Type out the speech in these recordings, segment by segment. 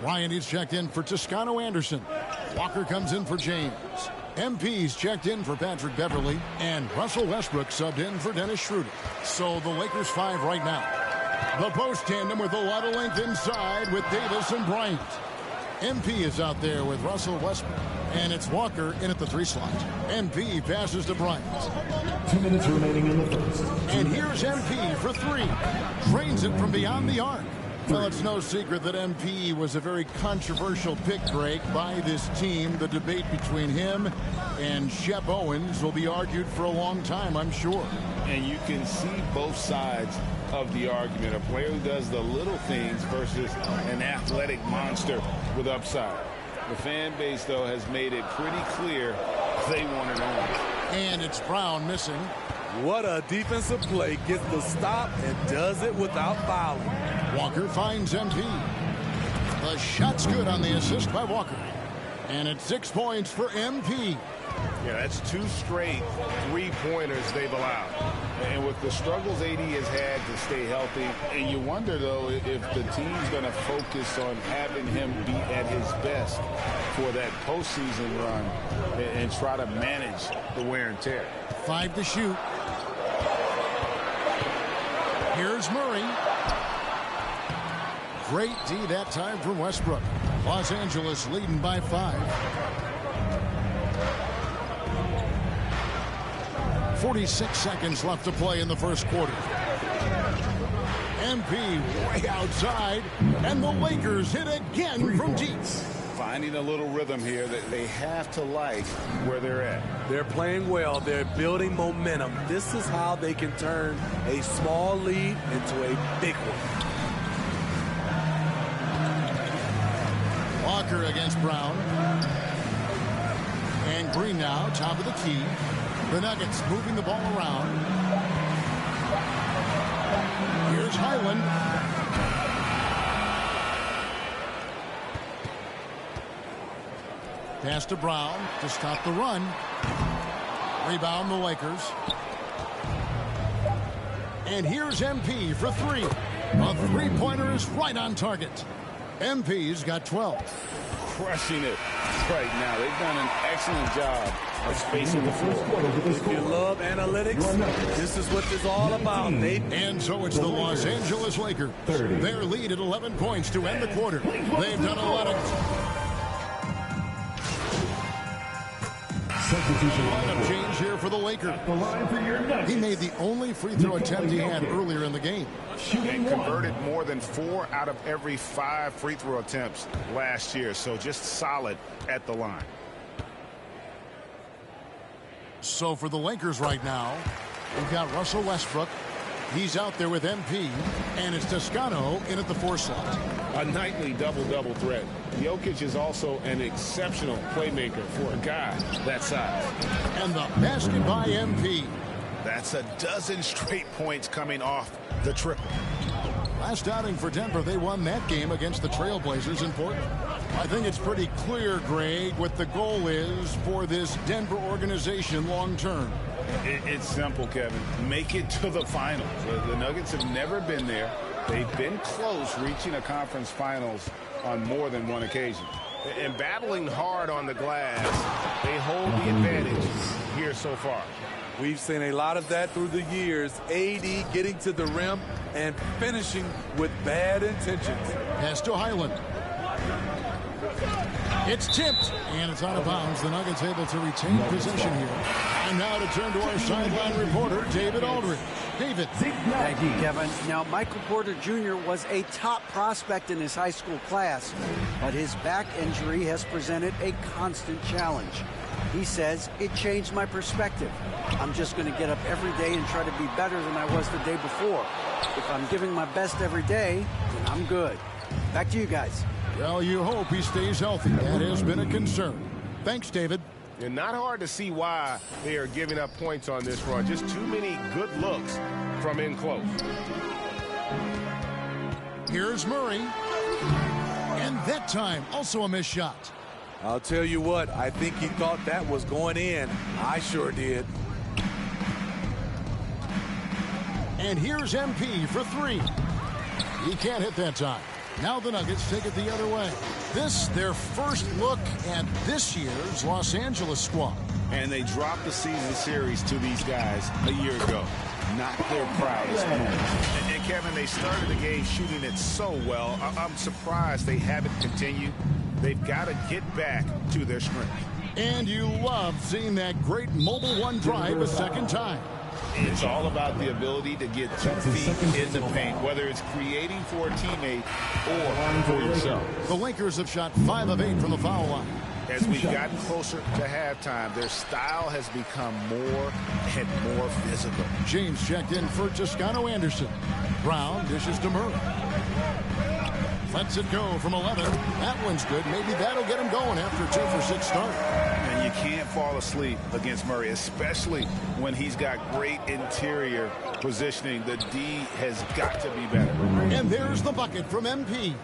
Ryan is checked in for Toscano Anderson. Walker comes in for James. MP's checked in for Patrick Beverly. And Russell Westbrook subbed in for Dennis Schroeder. So the Lakers 5 right now. The post tandem with a lot of length inside with Davis and Bryant. MP is out there with Russell Westbrook. And it's Walker in at the 3 slot. MP passes to Bryant. 2 minutes remaining in the first. And here's MP for 3. Drains it from beyond the arc. Well, it's no secret that MP was a very controversial pick, Greg, by this team. The debate between him and Shep Owens will be argued for a long time, I'm sure. And you can see both sides of the argument. A player who does the little things versus an athletic monster with upside. The fan base, though, has made it pretty clear they want it on. And it's Brown missing. What a defensive play. Gets the stop and does it without fouling. Walker finds MP. The shot's good on the assist by Walker. And it's 6 points for MP. Yeah, that's 2 straight 3-pointers they've allowed. And with the struggles AD has had to stay healthy, and you wonder, though, if the team's going to focus on having him be at his best for that postseason run and try to manage the wear and tear. 5 to shoot. Here's Murray. Great D that time from Westbrook. Los Angeles leading by 5. 46 seconds left to play in the first quarter. MP way outside, and the Lakers hit again from deep. Finding a little rhythm here that they have to like where they're at. They're playing well. They're building momentum. This is how they can turn a small lead into a big one. Walker against Brown. And Green now, top of the key. The Nuggets moving the ball around. Here's Highland. Pass to Brown to stop the run. Rebound the Lakers. And here's MP for 3. A 3-pointer is right on target. MP's got 12. Crushing it right now. They've done an excellent job of spacing the floor. If you love analytics, this is what it's all about. And so it's the Los Angeles Lakers. Their lead at 11 points to end the quarter. They've done a lot of lineup change here for the Lakers. He made the only free throw attempt he had earlier in the game. And converted more than 4 out of every 5 free throw attempts last year. So just solid at the line. So for the Lakers right now, we've got Russell Westbrook. He's out there with MP, and it's Toscano in at the 4 slot. A nightly double-double threat. Jokic is also an exceptional playmaker for a guy that size. And the basket by MP. That's a dozen straight points coming off the triple. Last outing for Denver, they won that game against the Trailblazers in Portland. I think it's pretty clear, Greg, what the goal is for this Denver organization long term. It's simple, Kevin. Make it to the finals. The Nuggets have never been there. They've been close reaching a conference finals on more than one occasion. And battling hard on the glass, they hold the advantage here so far. We've seen a lot of that through the years. AD getting to the rim and finishing with bad intentions. Pass to Highland. It's tipped, and it's out of bounds. The Nuggets able to retain possession here. And now to turn to our sideline reporter, David Aldridge. David. Thank you, Kevin. Now, Michael Porter Jr. was a top prospect in his high school class, but his back injury has presented a constant challenge. He says, it changed my perspective. I'm just going to get up every day and try to be better than I was the day before. If I'm giving my best every day, then I'm good. Back to you guys. Well, you hope he stays healthy. That has been a concern. Thanks, David. And not hard to see why they are giving up points on this run. Just too many good looks from in close. Here's Murray. And that time, also a missed shot. I'll tell you what, I think he thought that was going in. I sure did. And here's MP for 3. He can't hit that time. Now the Nuggets take it the other way. This, their first look at this year's Los Angeles squad. And they dropped the season series to these guys a year ago. Not their proudest moment. And Kevin, they started the game shooting it so well. I'm surprised they haven't continued. They've got to get back to their strength. And you love seeing that great mobile one drive a second time. It's all about the ability to get 2 feet in the paint, whether it's creating for a teammate or for yourself. The Lakers have shot 5 of 8 from the foul line. As we've gotten closer to halftime, their style has become more and more physical. James checked in for Toscano Anderson. Brown dishes to Murray. Lets it go from 11. That one's good. Maybe that'll get him going after a 2 for 6 start. And you can't fall asleep against Murray, especially when he's got great interior positioning. The D has got to be better. And there's the bucket from MP.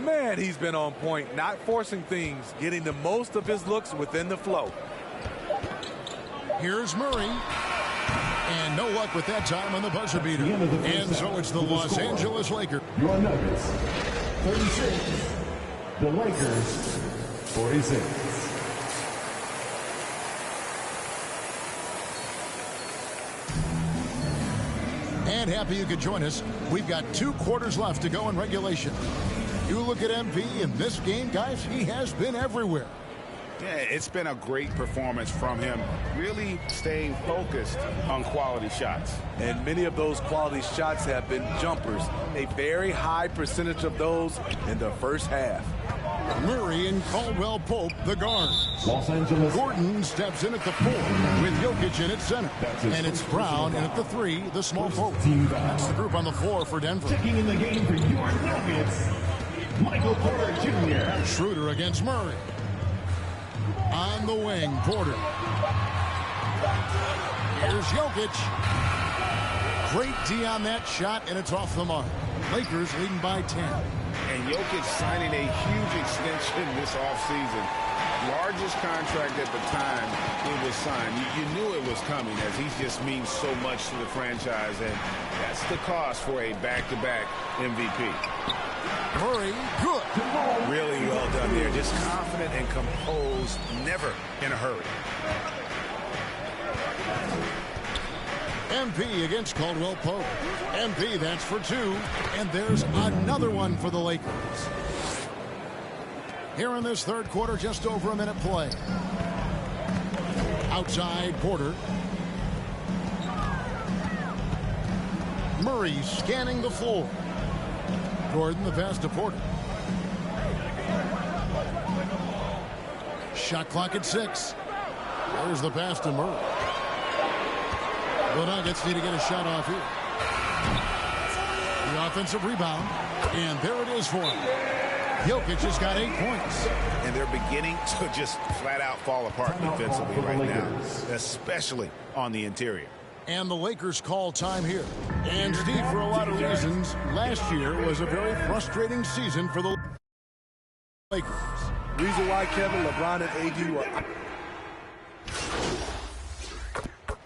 Man, he's been on point, not forcing things, getting the most of his looks within the flow. Here's Murray. And no luck with that time on the buzzer beater. And so it's the Los Angeles Lakers. Your Nuggets, 36. The Lakers, 46. And happy you could join us. We've got 2 quarters left to go in regulation. You look at MP in this game, guys, he has been everywhere. Yeah, it's been a great performance from him, really staying focused on quality shots. And many of those quality shots have been jumpers, a very high percentage of those in the first half. Murray and Caldwell Pope, the guards. Los Angeles. Gordon steps in at the 4 with Jokic in at center. And it's Brown in at the 3, the small forward. That's the group on the floor for Denver. Checking in the game for your Nuggets, Michael Porter Jr. Schroeder against Murray. On the wing, Porter. Here's Jokic. Great D on that shot, and it's off the mark. Lakers leading by 10. And Jokic signing a huge extension this offseason. Largest contract at the time it was signed. You knew it was coming, as he just means so much to the franchise, and that's the cost for a back-to-back MVP. Murray, good. Really well done there. Just confident and composed, never in a hurry. MP against Caldwell Pope. MP, that's for 2. And there's another one for the Lakers. Here in this third quarter, just over a minute play. Outside, Porter. Murray scanning the floor. Gordon, the pass to Porter. Shot clock at 6. There's the pass to Murray. The Nuggets need to get a shot off here. The offensive rebound. And there it is for him. Jokic has got 8 points. And they're beginning to just flat out fall apart defensively right now, especially on the interior. And the Lakers call time here. And Steve, for a lot of reasons, last year was a very frustrating season for the Lakers. Reason why, Kevin, LeBron and AD were...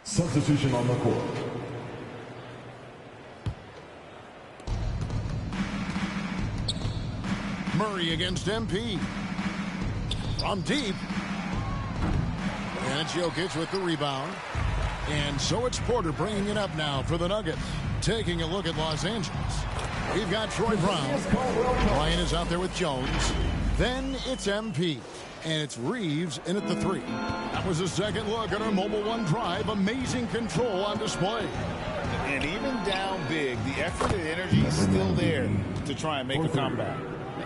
Substitution on the court. Murray against MP. From deep. And it's Jokic with the rebound. And so it's Porter bringing it up now for the Nuggets. Taking a look at Los Angeles. We've got Troy Brown. Ryan is out there with Jones. Then it's MP. And it's Reeves in at the 3. That was a second look at our mobile one drive. Amazing control on display. And even down big, the effort and energy is still there to try and make a comeback.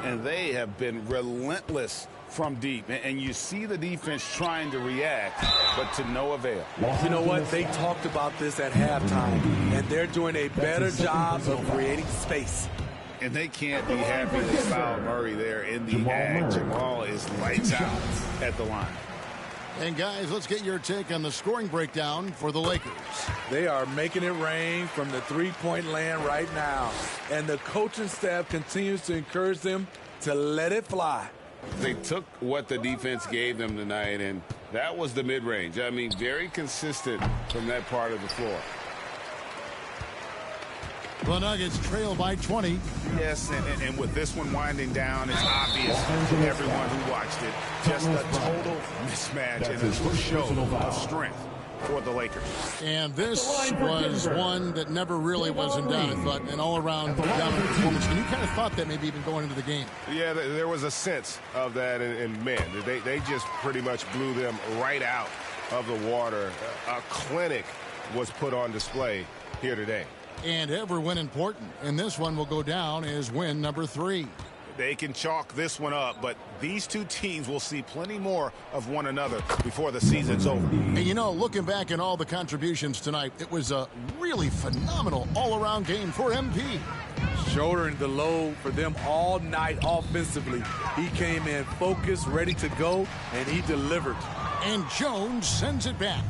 And they have been relentless from deep. And you see the defense trying to react, but to no avail. You know what? They talked about this at halftime, and they're doing a better job of creating space. And they can't be happy to foul Murray there in the act. Jamal is lights out at the line. And guys, let's get your take on the scoring breakdown for the Lakers. They are making it rain from the three-point land right now. And the coaching staff continues to encourage them to let it fly. They took what the defense gave them tonight, and that was the mid-range. I mean, very consistent from that part of the floor. The Nuggets trail by 20. Yes, and with this one winding down, it's obvious to everyone who watched it. Just a total mismatch and a true show of strength for the Lakers. And this was one that never really was in doubt, I thought, an all-around dominant performance. And you kind of thought that maybe even going into the game. Yeah, there was a sense of that in men. They just pretty much blew them right out of the water. A clinic was put on display here today. And every win important. And this one will go down as win number 3. They can chalk this one up, but these two teams will see plenty more of one another before the season's over. And you know, looking back at all the contributions tonight, it was a really phenomenal all-around game for MP. Shouldering the load for them all night offensively. He came in focused, ready to go, and he delivered. And Jones sends it back.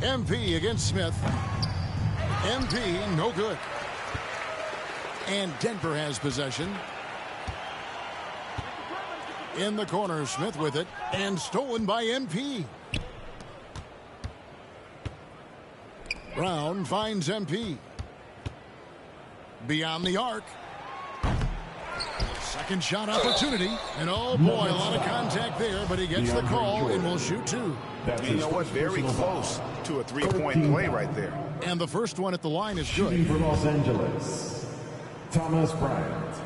MP against Smith. MP, no good. And Denver has possession. In the corner, Smith with it. And stolen by MP. Brown finds MP. Beyond the arc. Second shot opportunity. And oh boy, a lot of contact there, but he gets the call and will shoot 2. You know what? Very close to a three-point play right there. And the first one at the line is good. Shooting for Los Angeles, Thomas Bryant.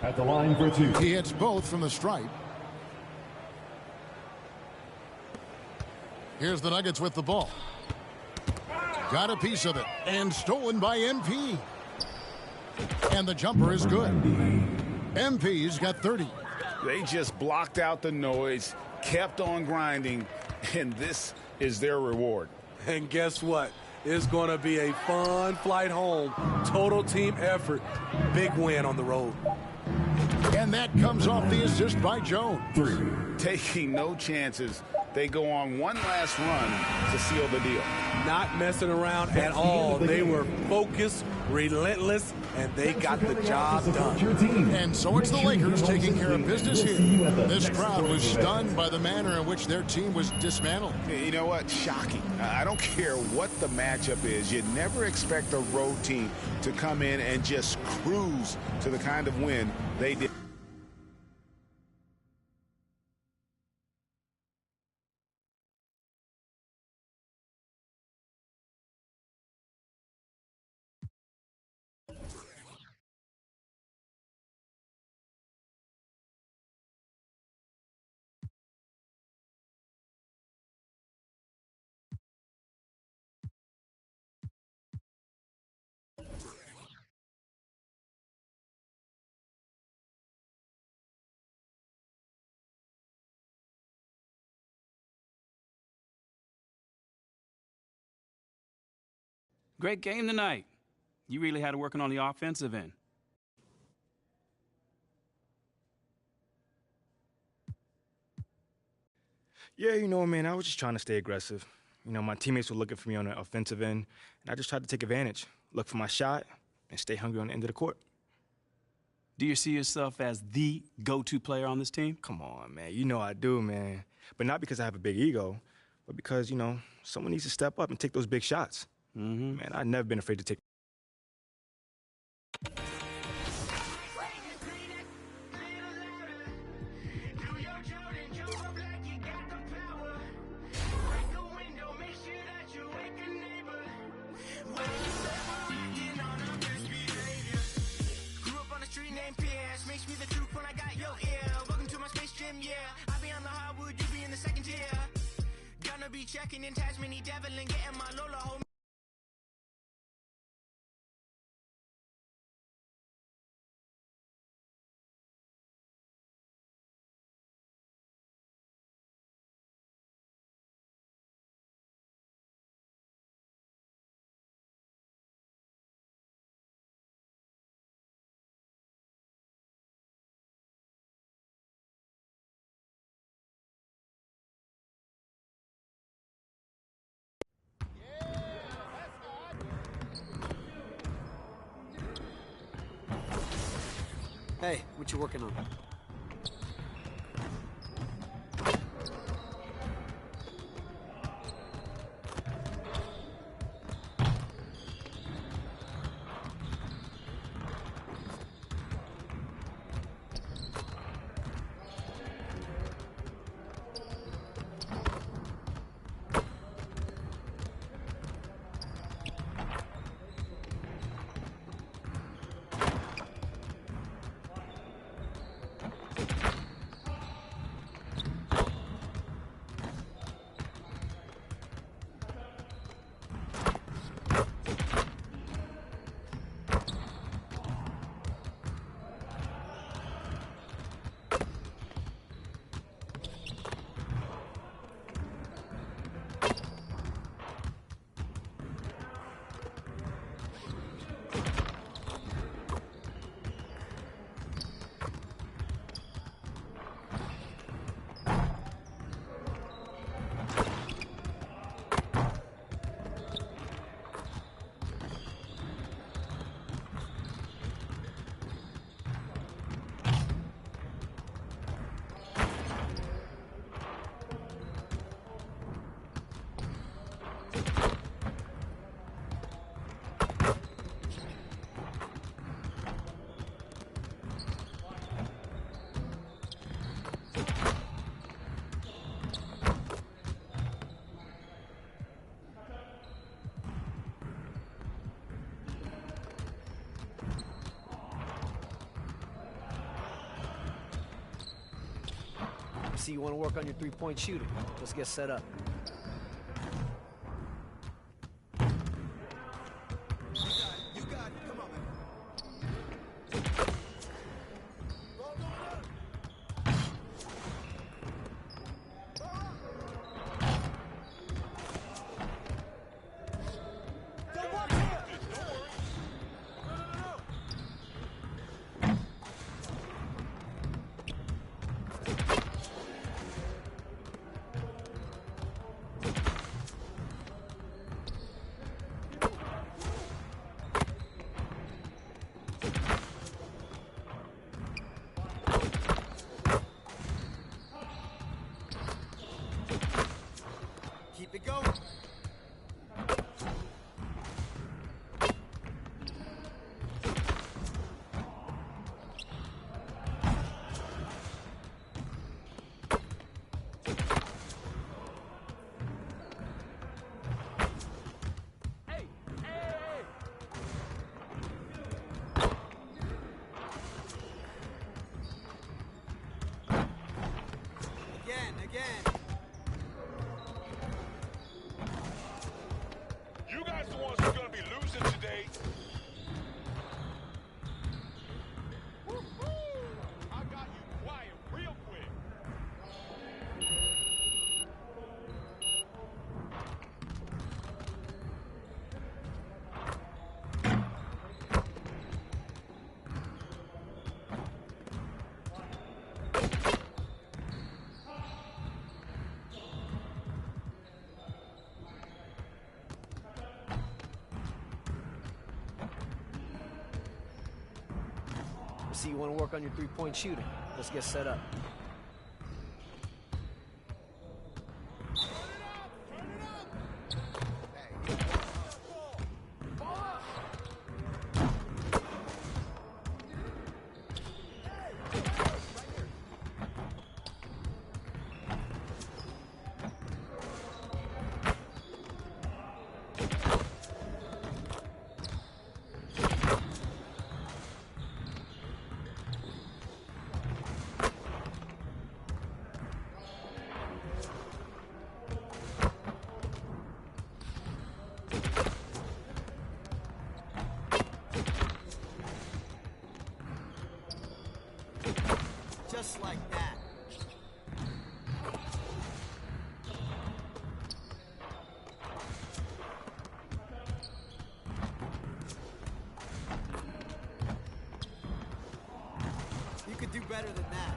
At the line for 2. He hits both from the stripe. Here's the Nuggets with the ball. Got a piece of it. And stolen by MP. And the jumper is good. MP's got 30. They just blocked out the noise, kept on grinding, and this is their reward. And guess what? It's going to be a fun flight home. Total team effort. Big win on the road. And that comes off the assist by Jones. 3. Taking no chances. They go on one last run to seal the deal. Not messing around at all. They were focused, relentless, and they got the job done. And so it's the Lakers taking care of business here. This crowd was stunned by the manner in which their team was dismantled. You know what? Shocking. I don't care what the matchup is. You never expect a road team to come in and just cruise to the kind of win they did. Great game tonight. You really had it working on the offensive end. Yeah, you know, man, I was just trying to stay aggressive. You know, my teammates were looking for me on the offensive end, and I just tried to take advantage, look for my shot, and stay hungry on the end of the court. Do you see yourself as the go-to player on this team? Come on, man. You know I do, man. But not because I have a big ego, but because, you know, someone needs to step up and take those big shots. Man, I've never been afraid to take. Be checking in Tasmania Devil and getting my Lola home. Hey, what you working on? See, you want to work on your three-point shooting. Let's get set up. You got it. Come on, man. Don't walk here. Keep it going. Again. You guys the ones who are going to be losing today. Woo-hoo! I got you quiet real quick. See, you want to work on your three-point shooting. Let's get set up. Just like that. You could do better than that.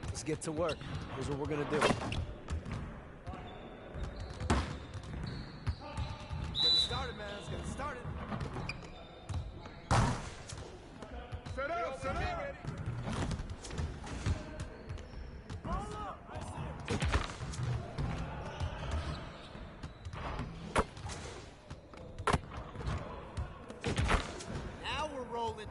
Let's get to work. Here's what we're gonna do. Get it started, man. Let's get it started. Set up, set up. Now we're rolling.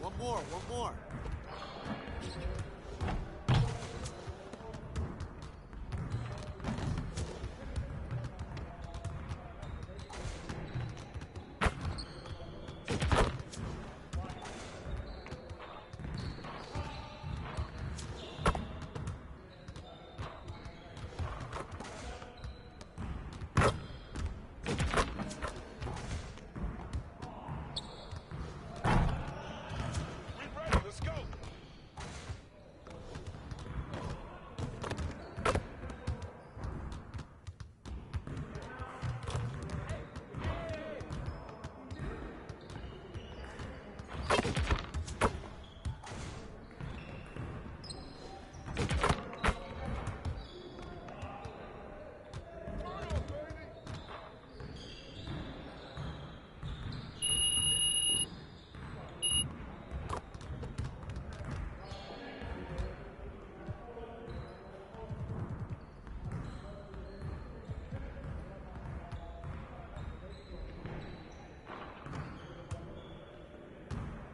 One more. We ready?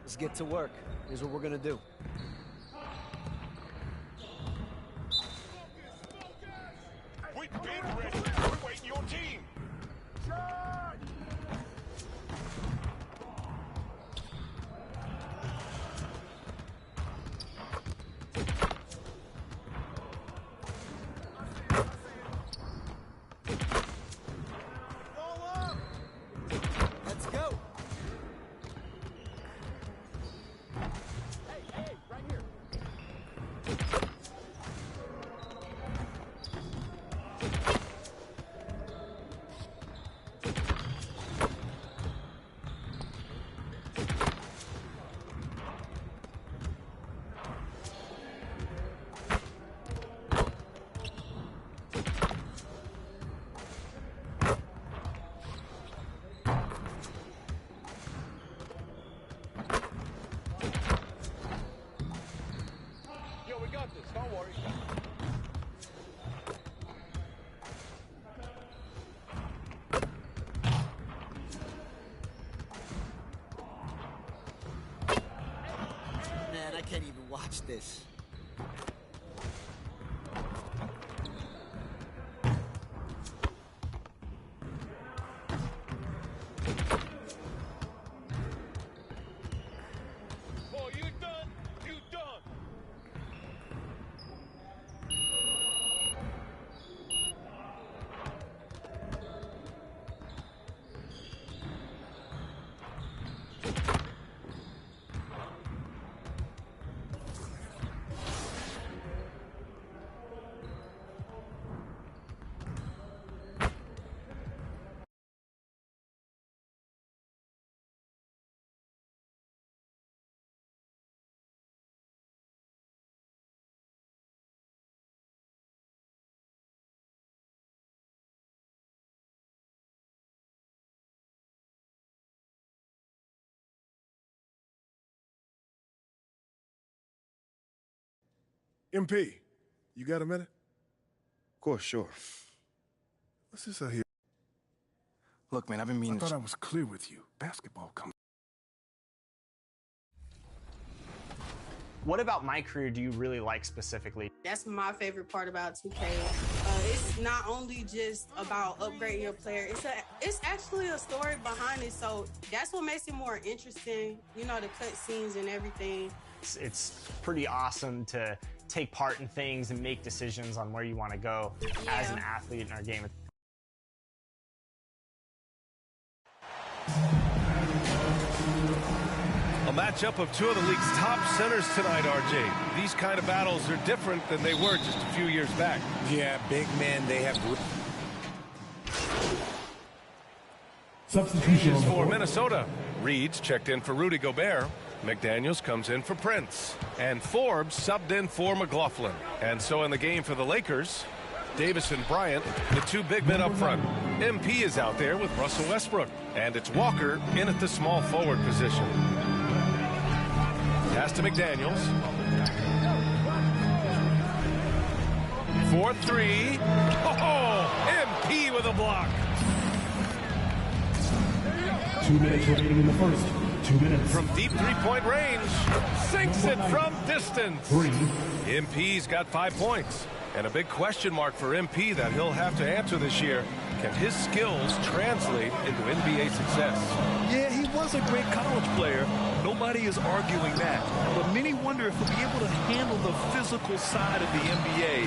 Let's get to work. Here's what we're going to do. We've been ready. We're waiting your team. Let's go. Hey, right here. Yo, we got this. Don't worry. Man, I can't even watch this. Oh, you done? You done. MP, you got a minute? Of course, sure. What's this out here? Look, man, I've been meaning I thought I was clear with you. Basketball comes. What about MyCareer do you really like specifically? That's my favorite part about 2K. It's not only just about upgrading your player, it's actually a story behind it, so that's what makes it more interesting, you know, the cutscenes and everything. It's pretty awesome to take part in things and make decisions on where you want to go as an athlete in our game. A matchup of two of the league's top centers tonight, RJ. These kind of battles are different than they were just a few years back. Yeah, big men, they have... Substitutions for Minnesota. Reed's checked in for Rudy Gobert. McDaniels comes in for Prince. And Forbes subbed in for McLaughlin. And so in the game for the Lakers, Davis and Bryant, the two big men up front. MP is out there with Russell Westbrook. And it's Walker in at the small forward position. Pass to McDaniels. 4-3. Oh, MP with a block. 2 minutes remaining in the first. 2 minutes. From deep three-point range. Sinks it from distance. MP's got 5 points. And a big question mark for MP that he'll have to answer this year. Can his skills translate into NBA success? Yeah, he was a great college player. Nobody is arguing that. But many wonder if he'll be able to handle the physical side of the NBA.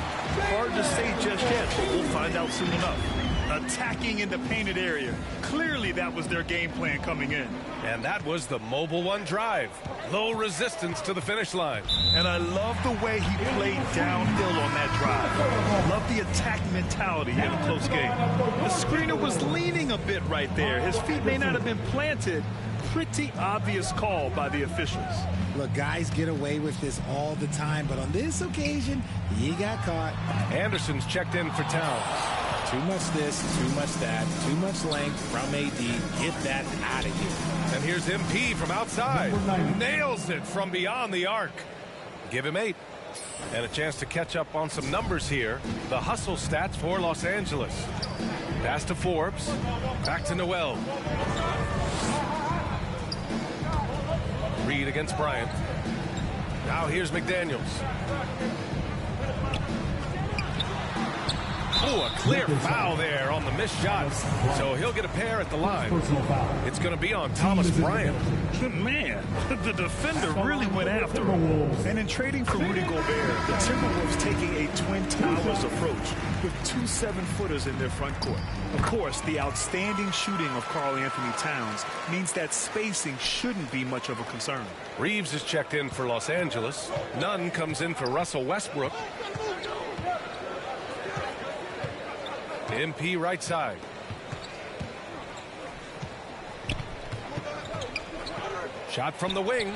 Hard to say just yet, but we'll find out soon enough. Attacking in the painted area. Clearly that was their game plan coming in. And that was the Mobile One drive. Low resistance to the finish line. And I love the way he played downhill on that drive. Love the attack mentality in a close game. The screener was leaning a bit right there. His feet may not have been planted. Pretty obvious call by the officials. Look, guys get away with this all the time, but on this occasion, he got caught. Anderson's checked in for Towns. Too much this, too much that, too much length from AD. Get that out of here. And here's MP from outside. Nails it from beyond the arc. Give him 8. And a chance to catch up on some numbers here. The hustle stats for Los Angeles. Pass to Forbes. Back to Noel. Reed against Bryant. Now here's McDaniels. Oh, a clear foul there on the missed shot. So he'll get a pair at the line. It's going to be on Thomas Bryant. Man, the defender really went after him. And in trading for Rudy Gobert, the Timberwolves taking a Twin Towers approach with 2 7-footers in their front court. Of course, the outstanding shooting of Karl Anthony Towns means that spacing shouldn't be much of a concern. Reeves is checked in for Los Angeles. Nunn comes in for Russell Westbrook. MP right side. Shot from the wing.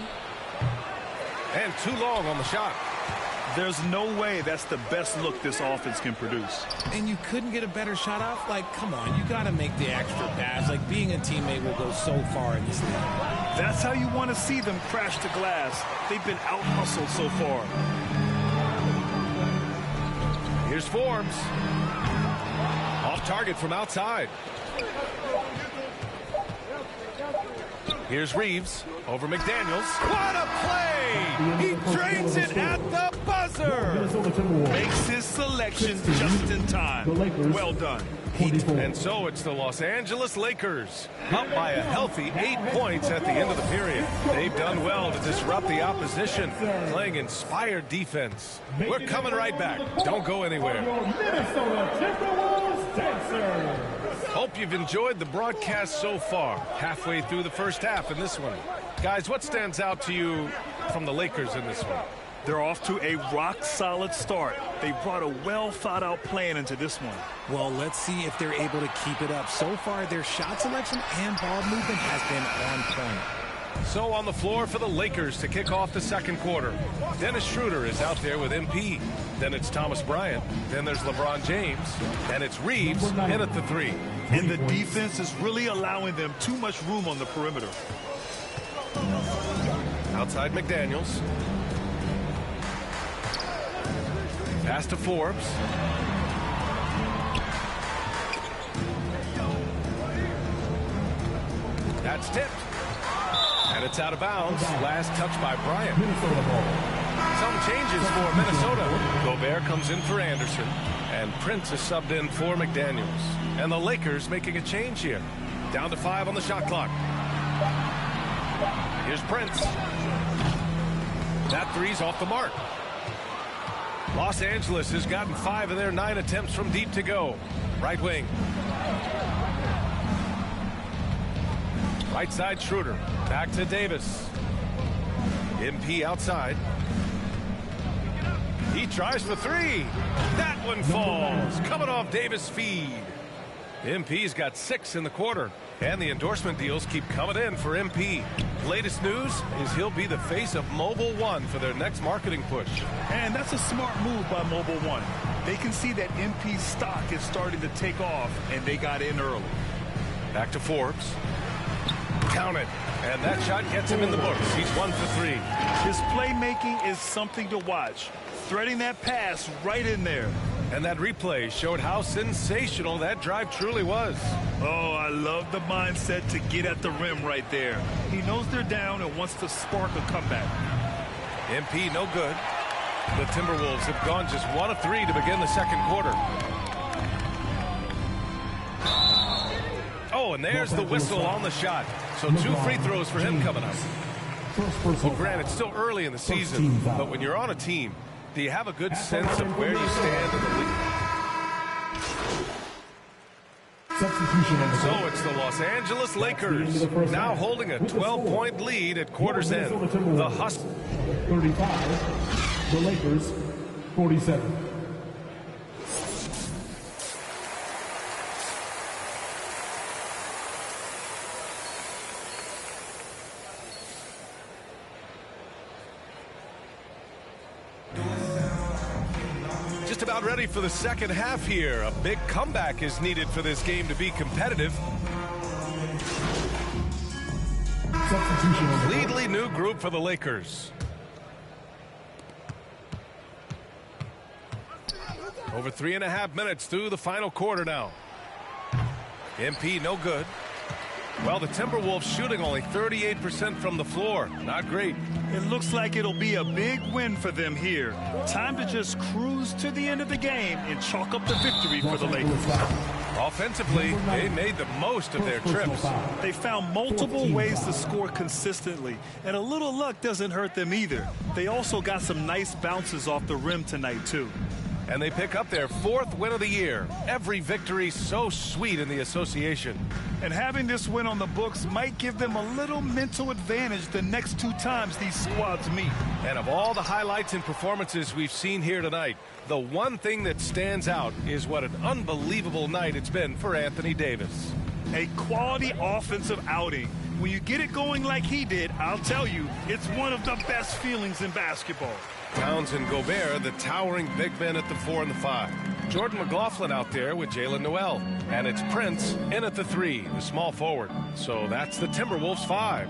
And too long on the shot. There's no way that's the best look this offense can produce. And you couldn't get a better shot off? Like, come on, you got to make the extra pass. Like, being a teammate will go so far in this league. That's how you want to see them crash the glass. They've been out-hustled so far. Here's Forbes. Off target from outside. Here's Reeves over McDaniels. What a play! He drains it at the buzzer. Makes his selection just in time. Well done. And so it's the Los Angeles Lakers, up by a healthy 8 points at the end of the period. They've done well to disrupt the opposition, playing inspired defense. We're coming right back. Don't go anywhere. Hope you've enjoyed the broadcast so far. Halfway through the first half in this one. Guys, what stands out to you from the Lakers in this one? They're off to a rock-solid start. They brought a well-thought-out plan into this one. Well, let's see if they're able to keep it up. So far, their shot selection and ball movement has been on point. So on the floor for the Lakers to kick off the second quarter. Dennis Schroeder is out there with MP. Then it's Thomas Bryant. Then there's LeBron James. And it's Reeves in at the 3. And the defense is really allowing them too much room on the perimeter. Outside McDaniels. Pass to Forbes. That's tipped. And it's out of bounds. Last touch by Bryant. Some changes for Minnesota. Gobert comes in for Anderson. And Prince is subbed in for McDaniels. And the Lakers making a change here. Down to 5 on the shot clock. Here's Prince. That three's off the mark. Los Angeles has gotten 5 of their 9 attempts from deep to go. Right wing. Right side Schroeder. Back to Davis. MP outside. He tries for 3. That one falls. Coming off Davis' feed. MP's got 6 in the quarter. And the endorsement deals keep coming in for MP. Latest news is he'll be the face of Mobile One for their next marketing push. And that's a smart move by Mobile One. They can see that MP's stock is starting to take off, and they got in early. Back to Forbes. Count it. And that shot gets him in the books. He's 1 for 3. His playmaking is something to watch. Threading that pass right in there. And that replay showed how sensational that drive truly was. Oh, I love the mindset to get at the rim right there. He knows they're down and wants to spark a comeback. MP no good. The Timberwolves have gone just 1 of 3 to begin the second quarter. Oh, and there's the whistle on the shot. So 2 free throws for him coming up. Well, Grant, it's still early in the season, but when you're on a team, do you have a good sense of where you stand in the league? So it's the Los Angeles Lakers now holding a 12-point lead at quarter's end. The Huskies 35, the Lakers 47. Just about ready for the second half here. A big comeback is needed for this game to be competitive. Completely new group for the Lakers. Over 3.5 minutes through the final quarter now. MP no good. Well, the Timberwolves shooting only 38% from the floor. Not great. It looks like it'll be a big win for them here. Time to just cruise to the end of the game and chalk up the victory for the Lakers. Offensively, they made the most of their trips. They found multiple ways to score consistently, and a little luck doesn't hurt them either. They also got some nice bounces off the rim tonight, too. And they pick up their 4th win of the year. Every victory so sweet in the association. And having this win on the books might give them a little mental advantage the next 2 times these squads meet. And of all the highlights and performances we've seen here tonight, the one thing that stands out is what an unbelievable night it's been for Anthony Davis. A quality offensive outing. When you get it going like he did, I'll tell you, it's one of the best feelings in basketball. Towns and Gobert, the towering big men at the 4 and the 5. Jordan McLaughlin out there with Jalen Noel. And it's Prince in at the 3, the small forward. So that's the Timberwolves 5.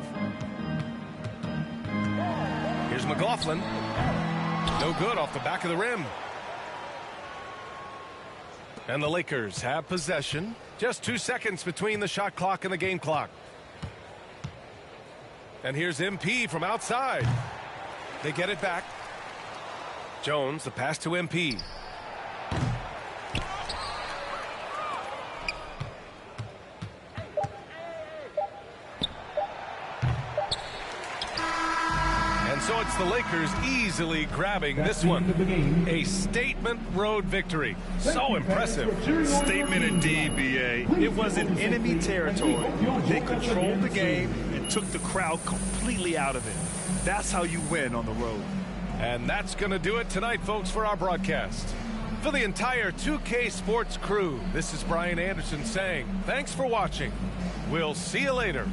Here's McLaughlin. No good off the back of the rim. And the Lakers have possession. Just 2 seconds between the shot clock and the game clock. And here's MP from outside. They get it back. Jones, the pass to MP. And so it's the Lakers easily grabbing this one. A statement road victory. So impressive. Statement indeed, B.A. It was in enemy territory. They controlled the game and took the crowd completely out of it. That's how you win on the road. And that's going to do it tonight, folks, for our broadcast. For the entire 2K Sports crew, this is Brian Anderson saying thanks for watching. We'll see you later.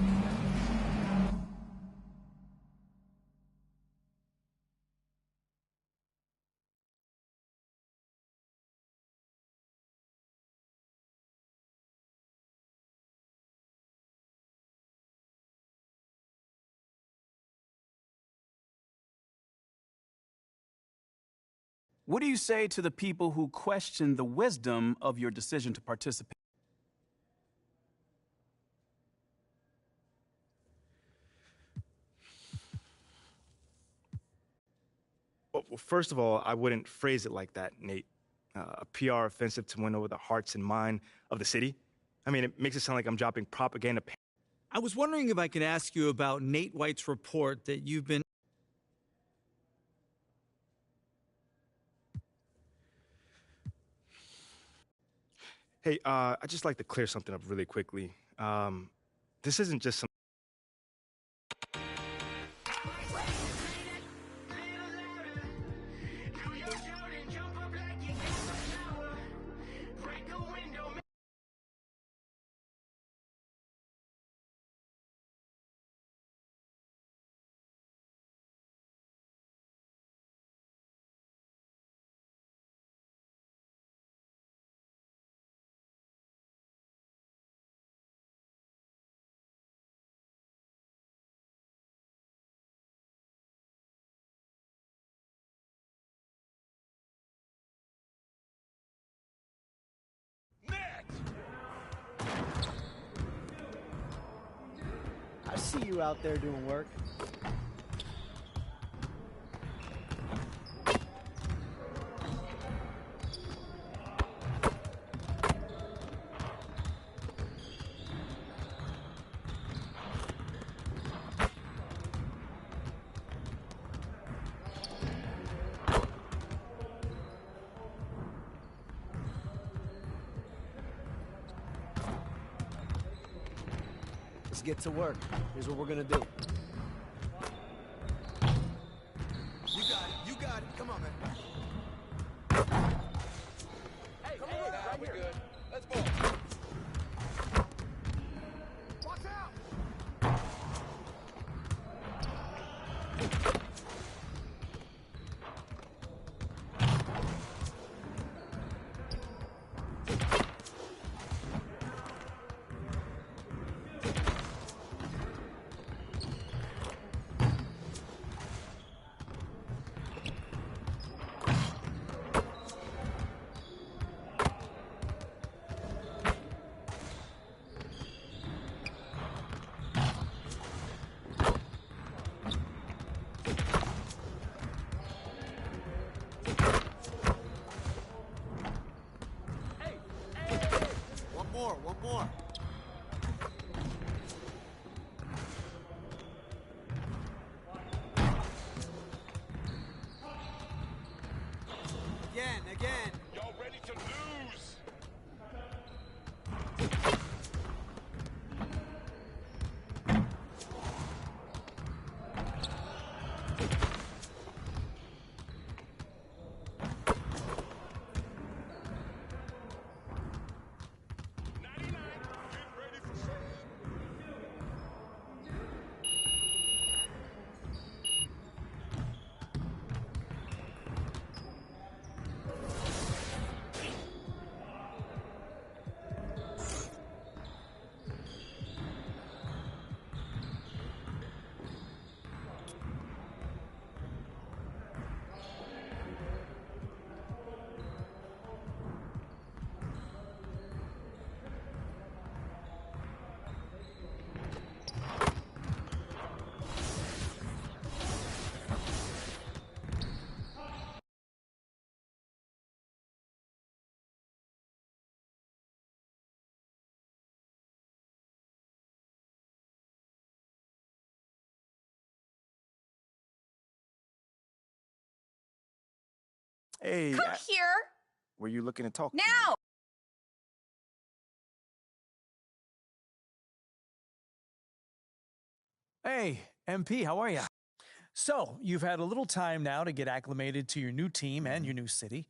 What do you say to the people who question the wisdom of your decision to participate? Well, first of all, I wouldn't phrase it like that, Nate. A PR offensive to win over the hearts and mind of the city. I mean, it makes it sound like I'm dropping propaganda. I was wondering if I could ask you about Nate White's report that you've been... Hey, I'd just like to clear something up really quickly. This isn't just some... I see you out there doing work. Let's get to work. Here's what we're gonna do. You got it. You got it. Come on, man. Hey, come on, right here. Good. Let's go. Watch out. again. Y'all ready to lose? Hey. Come here. Were you looking to talk? Now. Hey, MP, how are you? So, you've had a little time now to get acclimated to your new team and your new city.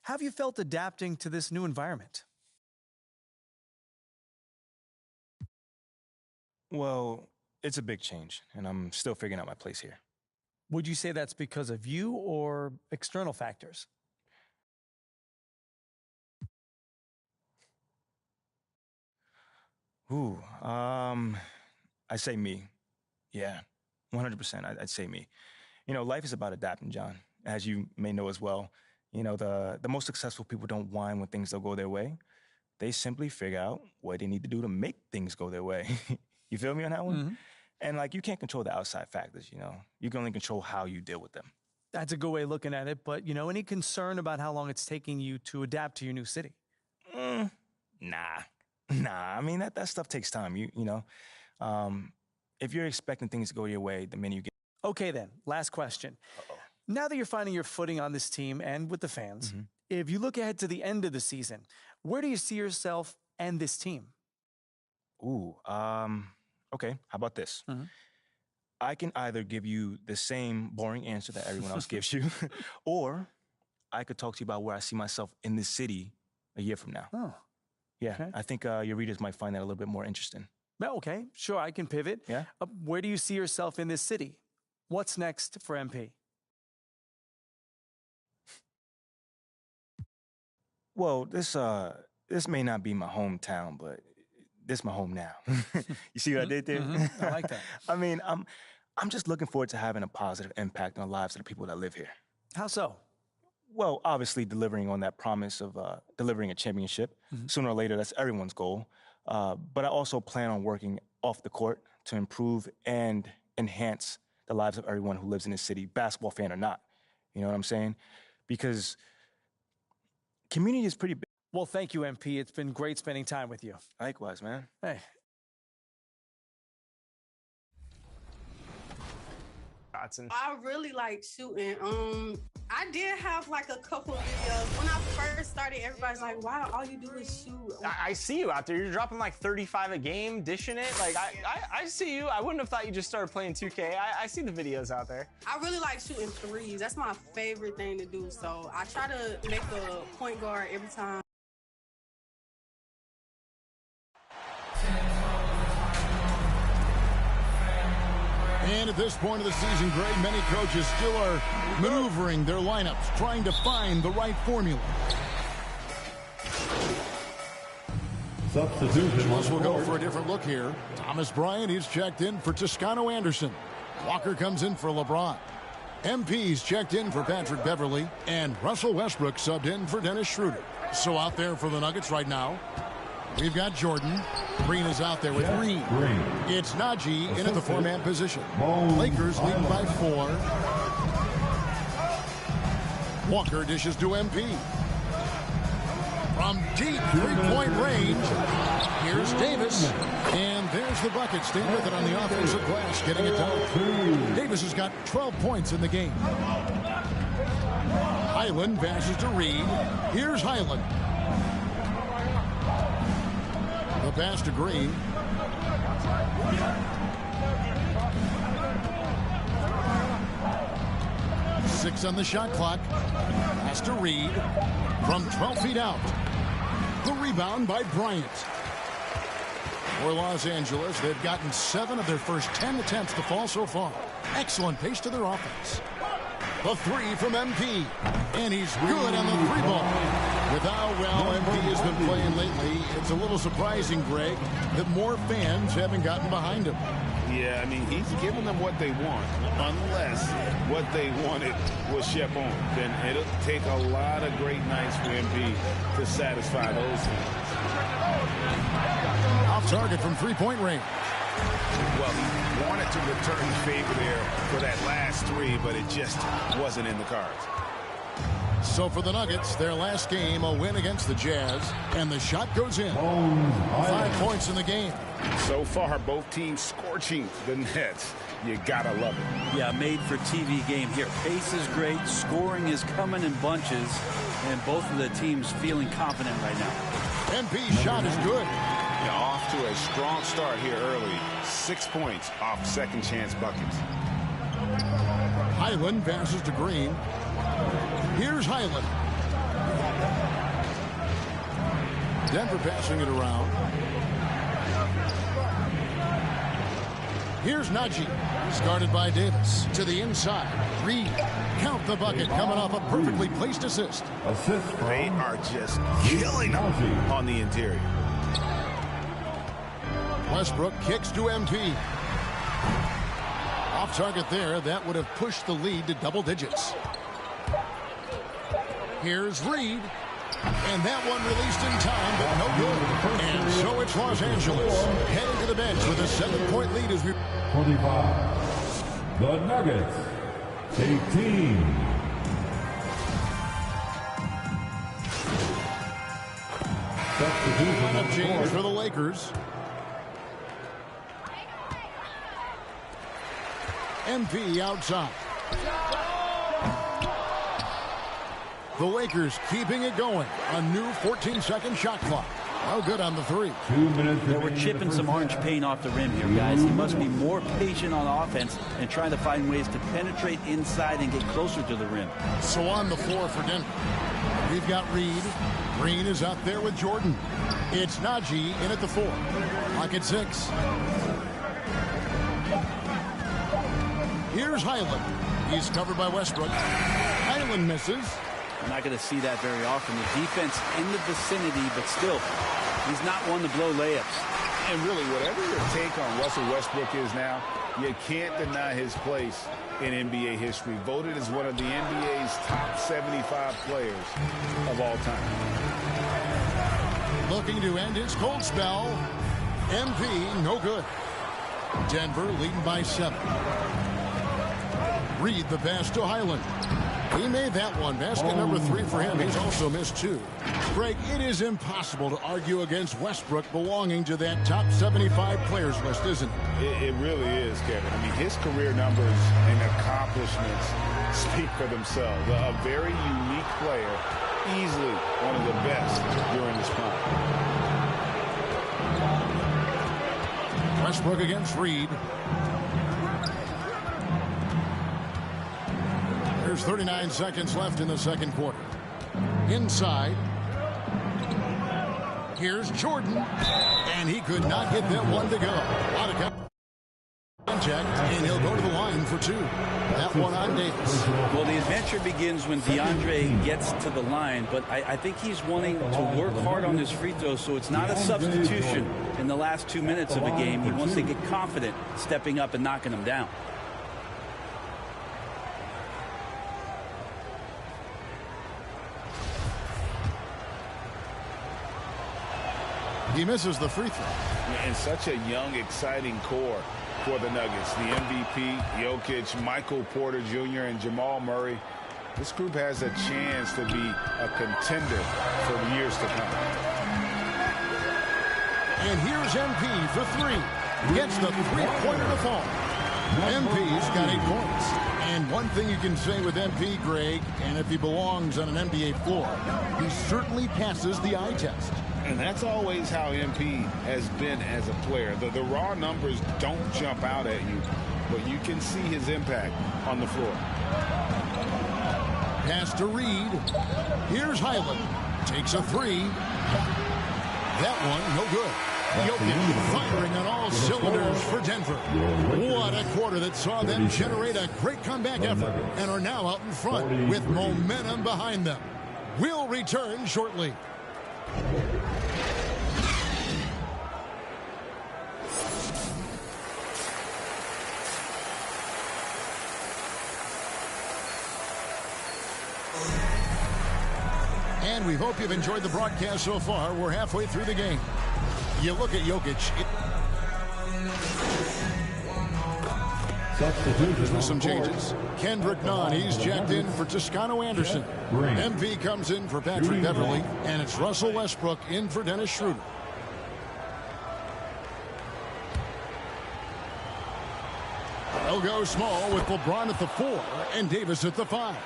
How have you felt adapting to this new environment? Well, it's a big change, and I'm still figuring out my place here. Would you say that's because of you or external factors? Ooh, I say me. Yeah, 100%. I'd say me. You know, life is about adapting, John. As you may know as well, you know, the most successful people don't whine when things don't go their way. They simply figure out what they need to do to make things go their way. You feel me on that one? Mm-hmm. And like, you can't control the outside factors, you know. You can only control how you deal with them. That's a good way of looking at it, but, you know, any concern about how long it's taking you to adapt to your new city? Nah. I mean, that stuff takes time, you know. If you're expecting things to go your way, the minute you get... Okay, then. Last question. Now that you're finding your footing on this team and with the fans, if you look ahead to the end of the season, where do you see yourself and this team? Ooh, okay. How about this? I can either give you the same boring answer that everyone else gives you, or I could talk to you about where I see myself in this city a year from now. Oh. Yeah, Okay. I think your readers might find that a little bit more interesting. Well, okay, sure, I can pivot. Yeah? Where do you see yourself in this city? What's next for MP? Well, this may not be my hometown, but this is my home now. You see what I did there? I like that. I mean, I'm just looking forward to having a positive impact on the lives of the people that live here. How so? Well, obviously delivering on that promise of delivering a championship. Sooner or later, that's everyone's goal. But I also plan on working off the court to improve and enhance the lives of everyone who lives in this city, basketball fan or not. You know what I'm saying? Because community is pretty big. Well, thank you, MP. It's been great spending time with you. Likewise, man. Hey. I really like shooting. I did have like a couple videos. When I first started, everybody's like, why all you do is shoot? I see you out there. You're dropping like 35 a game, dishing it. Like, I see you. I wouldn't have thought you just started playing 2K. I see the videos out there. I really like shooting threes. That's my favorite thing to do. So I try to make a point guard every time. And at this point of the season, Greg, many coaches still are maneuvering their lineups, trying to find the right formula. Substitution. We'll go for a different look here. Thomas Bryant is checked in for Toscano Anderson. Walker comes in for LeBron. MP's checked in for Patrick Beverly. And Russell Westbrook subbed in for Dennis Schroeder. So out there for the Nuggets right now, we've got Jordan. Green is out there with Green. It's Najee in at the four-man position. Lakers leading by 4. Walker dishes to MP. From deep three-point range, here's Davis. And there's the bucket. Staying with it on the offensive glass, getting it down. Davis has got 12 points in the game. Highland passes to Reed. Here's Highland. The pass to Green. Six on the shot clock. Pass to Reed. From 12 feet out. The rebound by Bryant. For Los Angeles, they've gotten 7 of their first 10 attempts to fall so far. Excellent pace to their offense. The three from MP. And he's good on the three ball. With how well MP has been playing lately, it's a little surprising, Greg, that more fans haven't gotten behind him. Yeah, I mean, he's giving them what they want, unless what they wanted was Shepon. Then it'll take a lot of great nights for MP to satisfy those fans. Off target from three-point range. Well, he wanted to return the favor there for that last three, but it just wasn't in the cards. So for the Nuggets, their last game, a win against the Jazz, and the shot goes in. 5 points in the game. So far, both teams scorching the Nets. You gotta love it. Yeah, made for TV game here. Pace is great, scoring is coming in bunches, and both of the teams feeling confident right now. MP's shot is good. Yeah, off to a strong start here early. 6 points off second chance buckets. Highland passes to Green. Here's Highland. Denver passing it around. Here's Najee. He's guarded by Davis. To the inside. Reed. Count the bucket coming off a perfectly placed assist. They are just killing them on the interior. Westbrook kicks to MP. Off target there. That would have pushed the lead to double digits. Here's Reed. And that one released in time, but no good. And so it's Los Angeles heading to the bench with a 7-point lead as we... 25. The Nuggets. 18. Lineup change for the Lakers. MP outside. The Lakers keeping it going. A new 14-second shot clock. No good on the three. 2 minutes. Yeah, we're chipping some orange paint off the rim here, guys. He must be more patient on offense and trying to find ways to penetrate inside and get closer to the rim. So on the floor for Denver, we've got Reed. Green is out there with Jordan. It's Najee in at the 4. Clock at 6. Here's Highland. He's covered by Westbrook. Highland misses. We're not going to see that very often. The defense in the vicinity, but still, he's not one to blow layups. And really, whatever your take on Russell Westbrook is now, you can't deny his place in NBA history. Voted as one of the NBA's top 75 players of all time. Looking to end his cold spell. MP, no good. Denver leading by 7. Reed the pass to Highland. He made that one. Basket number 3 for him. He's also missed 2. Greg, it is impossible to argue against Westbrook belonging to that top 75 players list, isn't it? It really is, Kevin. I mean, his career numbers and accomplishments speak for themselves. A very unique player, easily one of the best during his prime. Westbrook against Reed. There's 39 seconds left in the second quarter. Inside. Here's Jordan. And he could not get that one to go. A lot of contact, and he'll go to the line for 2. That one on Davis. Well, the adventure begins when DeAndre gets to the line, but I think he's wanting to work hard on his free throws, so it's not a substitution in the last 2 minutes of a game. He wants to get confident stepping up and knocking them down. He misses the free throw. And such a young, exciting core for the Nuggets. The MVP, Jokic, Michael Porter Jr., and Jamal Murray. This group has a chance to be a contender for years to come. And here's MP for 3. Gets the three-pointer to fall. MP's got 8 points. And one thing you can say with MP, Greg, and if he belongs on an NBA floor, he certainly passes the eye test. And that's always how MP has been as a player. The raw numbers don't jump out at you, but you can see his impact on the floor. Pass to Reed. Here's Highland. Takes a 3. That one, no good. Jokic firing on all cylinders for Denver. What a quarter that saw them generate a great comeback effort and are now out in front with momentum behind them. We'll return shortly. And we hope you've enjoyed the broadcast so far. We're halfway through the game. You look at Jokic. With some changes. Kendrick Nunn, he's checked in for Toscano Anderson. MP comes in for Patrick Beverly. And it's Russell Westbrook in for Dennis Schroeder. They'll go small with LeBron at the 4 and Davis at the 5.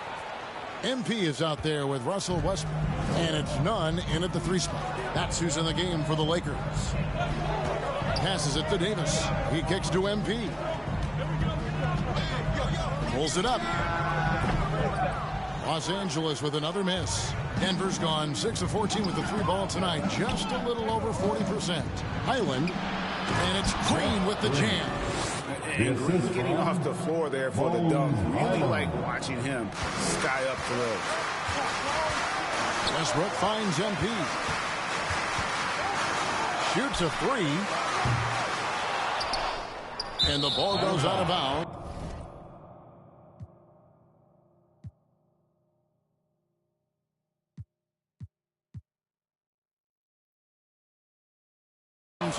MP is out there with Russell Westbrook. And it's Nunn in at the 3 spot. That's who's in the game for the Lakers. Passes it to Davis. He kicks to MP. Pulls it up. Los Angeles with another miss. Denver's gone 6 of 14 with the 3 ball tonight. Just a little over 40%. Highland. And it's Green with the jam. And Green getting off the floor there for the dunk. Really like watching him sky up throws. Westbrook finds MP. Shoots a 3. And the ball goes out of bounds.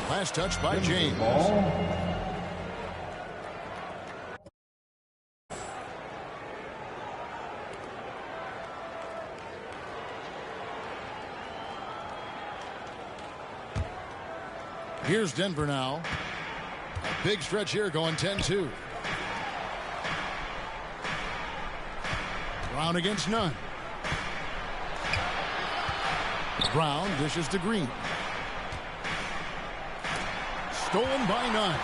Last touch by James. Here's Denver now. A big stretch here going 10-2. Brown against Nunn. Brown dishes to Green. Stolen by Nunn.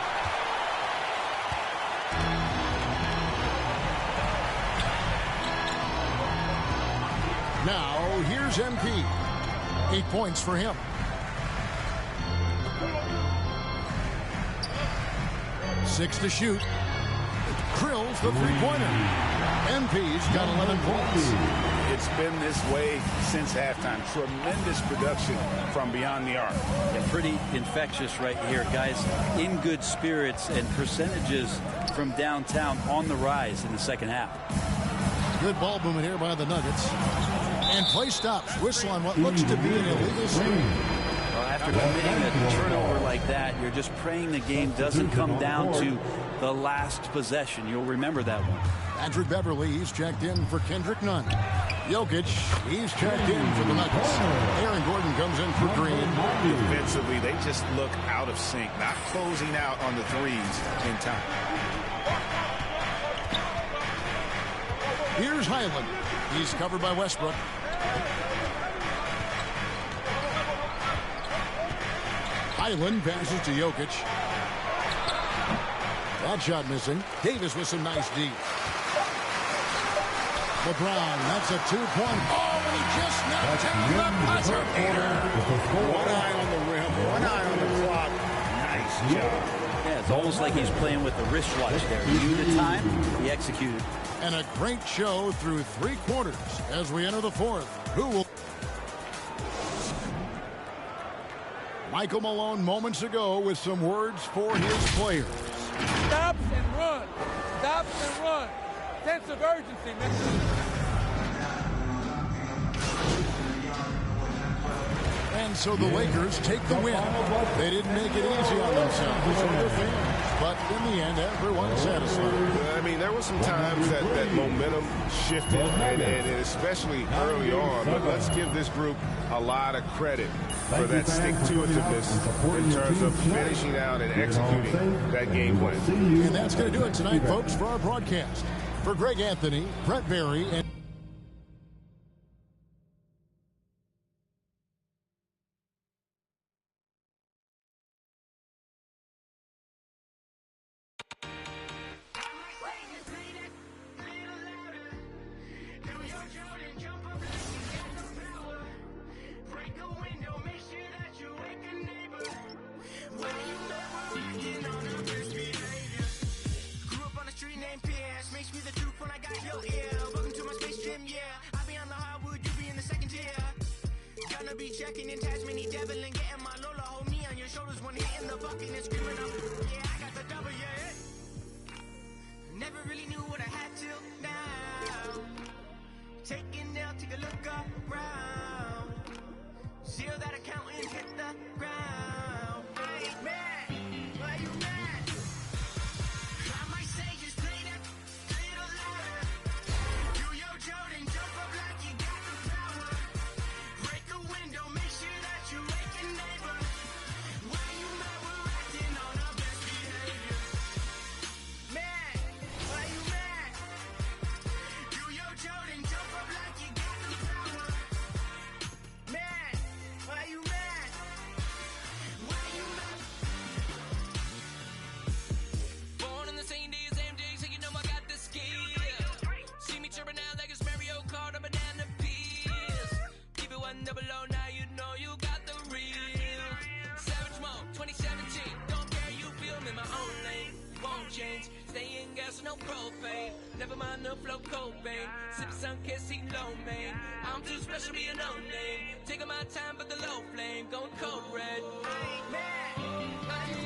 Now here's MP. 8 points for him. 6 to shoot. Drills the 3-pointer. MP's got 11 points. It's been this way since halftime. Tremendous production from beyond the arc. And pretty infectious right here, guys. In good spirits and percentages from downtown on the rise in the second half. Good ball movement here by the Nuggets. And play stops. Whistle on what looks to be an illegal screen. Well, after committing a turnover like that, you're just praying the game doesn't come down to the last possession. You'll remember that one. Patrick Beverly, he's checked in for Kendrick Nunn. Jokic, he's checked in for the Nuggets. Aaron Gordon comes in for Green. Defensively, they just look out of sync, not closing out on the threes in time. Here's Highland. He's covered by Westbrook. Highland passes to Jokic. That shot missing. Davis with some nice D. LeBron, that's a 2-point. Oh, and he just knocked down the buzzer beater. One eye on the rim, one eye on the clock. Nice job. Yeah, it's almost like he's playing with a wristwatch there. He knew the time, he executed. And a great show through 3 quarters as we enter the 4th. Who will... Michael Malone moments ago with some words for his players. Stops and run. Stops and run. Sense of urgency, man. And so the Lakers take the win. They didn't make it easy on themselves or their fans. But in the end, everyone's satisfied. I mean, there were some times that momentum shifted, and especially early on. But let's give this group a lot of credit for that stick-to-itiveness in terms of finishing out and executing that game win. And that's going to do it tonight, folks, for our broadcast. For Greg Anthony, Brett Barry, and checking in Tasmania, devil and getting my Lola. Hold me on your shoulders when hitting the bucket and screaming up. Yeah, I got the double, yeah. Never really knew what I had till now. Taking down, take a look around. Seal that account and hit the ground. I ain't mad, why you mad? I might say just play that little louder. Do your Jordan, jump up like you got the power. Break a window, make sure that you wake your neighbor. Why you mad? We're acting on our best behavior. Mad, why you mad? Do your Jordan, jump up like you got the power. Mad, why you mad? Why you mad? Born on the same day as MJ, so you know I got the skill. See me chirping out like it's Mario Kart or banana peels. Keep it 100, now you know you got the real. Savage Mode 2017, don't care, you feel me, my own lane. Won't change, stay in gas, no propane. Never mind the flow, Cobain. Sip sun, can't see low, man. I'm too special, be a no name. Taking my time, but the low flame, going cold red. I ain't mad,